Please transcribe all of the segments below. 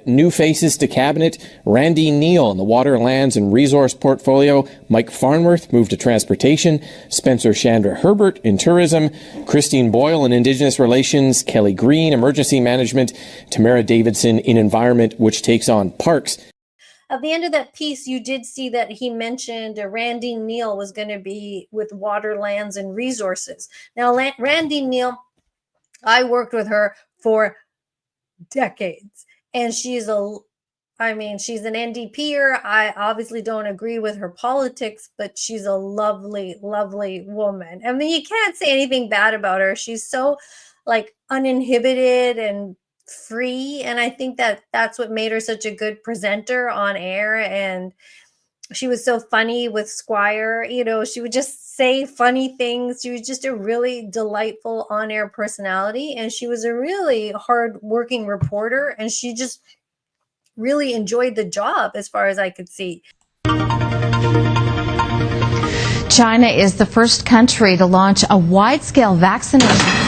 New faces to cabinet: Randene Neil in the water, lands and resource portfolio, Mike Farnworth moved to transportation, Spencer Chandra Herbert in tourism, Christine Boyle in Indigenous relations, Kelly Green emergency management, Tamara Davidson in environment, which takes on parks. At the end of that piece, you did see that he mentioned Randene Neil was going to be with water, lands and resources. Now, Randene Neil, I worked with her for decades. And she's an NDPer. I obviously don't agree with her politics, but she's a lovely, lovely woman. I mean, you can't say anything bad about her. She's so like uninhibited and free. And I think that that's what made her such a good presenter on air. And she was so funny with Squire. You know, she would just say funny things. She was just a really delightful on-air personality, and she was a really hard-working reporter, and she just really enjoyed the job as far as I could see. China is the first country to launch a wide-scale vaccination.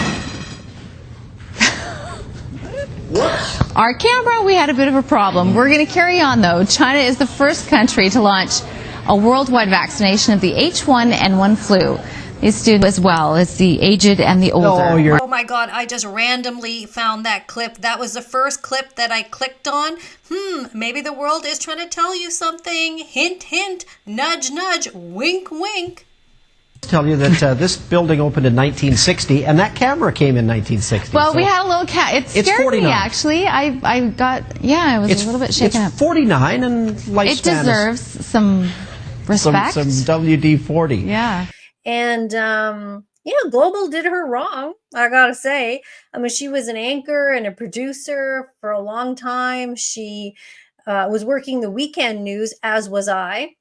Our camera, we had a bit of a problem. We're going to carry on, though. China is the first country to launch a worldwide vaccination of the H1N1 flu. These students as well as the aged and the older. Oh my God, I just randomly found that clip. That was the first clip that I clicked on. Maybe the world is trying to tell you something. Hint, hint, nudge, nudge, wink, wink. Tell you that this building opened in 1960, and that camera came in 1960. Well, so we had a little it scared 49. Me, actually. I was a little bit shaken up. It's 49, and lifespan it deserves some respect. Some WD-40. Yeah. And, Global did her wrong, I gotta say. I mean, she was an anchor and a producer for a long time. She was working the weekend news, as was I.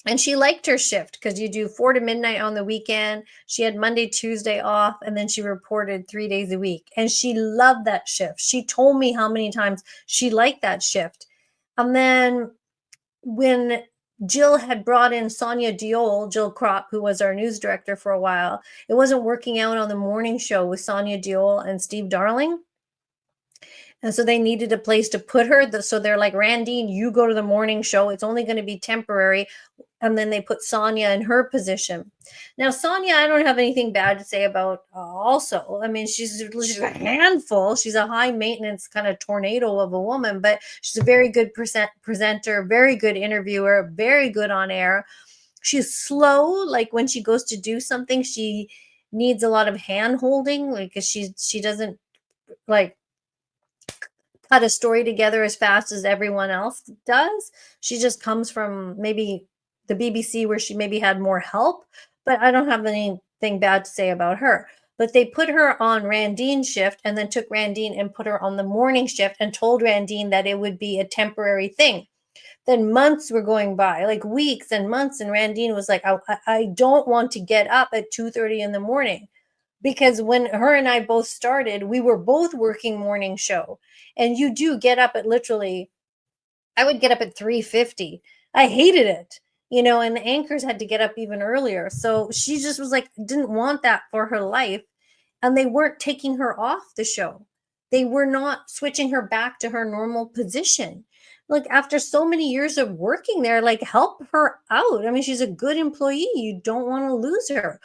And she liked her shift because you do 4 to midnight on the weekend. She had Monday, Tuesday off, and then she reported 3 days a week. And she loved that shift. She told me how many times she liked that shift. And then when Jill had brought in Sonia Diol, Jill Kropp, who was our news director for a while, it wasn't working out on the morning show with Sonia Diol and Steve Darling. And so they needed a place to put her. So they're like, Randene, you go to the morning show. It's only going to be temporary. And then they put Sonia in her position. Now, Sonia, I don't have anything bad to say about also. I mean, she's a handful. She's a high maintenance kind of tornado of a woman, but she's a very good presenter, very good interviewer, very good on air. She's slow. Like when she goes to do something, she needs a lot of hand holding, like, because she doesn't like cut a story together as fast as everyone else does. She just comes from maybe the BBC where she maybe had more help, but I don't have anything bad to say about her. But they put her on Randene's shift and then took Randene and put her on the morning shift and told Randene that it would be a temporary thing. Then months were going by, like weeks and months, and Randene was like, I don't want to get up at 2:30 in the morning. Because when her and I both started, we were both working morning show. And you do get up at literally, I would get up at 3:50. I hated it, and the anchors had to get up even earlier. So she just was like, didn't want that for her life. And they weren't taking her off the show. They were not switching her back to her normal position. Like after so many years of working there, like help her out. I mean, she's a good employee. You don't want to lose her.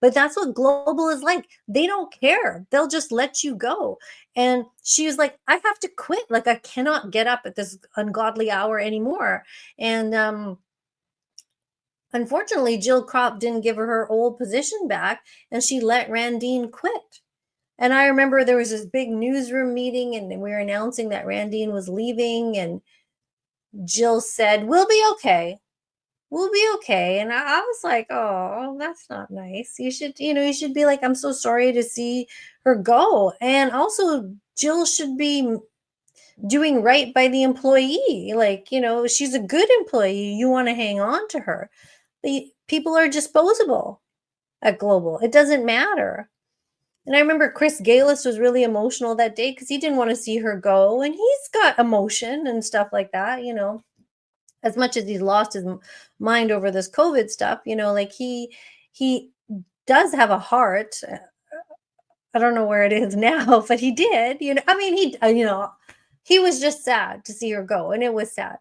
But that's what Global is like. They don't care. They'll just let you go. And she was like, I have to quit. Like, I cannot get up at this ungodly hour anymore. And unfortunately, Jill Kropp didn't give her old position back, and she let Randene quit. And I remember there was this big newsroom meeting, and we were announcing that Randene was leaving, and Jill said, we'll be okay. We'll be okay. And I was like, oh, that's not nice. You should be like, I'm so sorry to see her go. And also Jill should be doing right by the employee. Like, she's a good employee. You want to hang on to her. People are disposable at Global. It doesn't matter. And I remember Chris Galis was really emotional that day because he didn't want to see her go. And he's got emotion and stuff like that, as much as he's lost his mind over this COVID stuff, like he does have a heart. I don't know where it is now, but he did, I mean, he was just sad to see her go, and it was sad.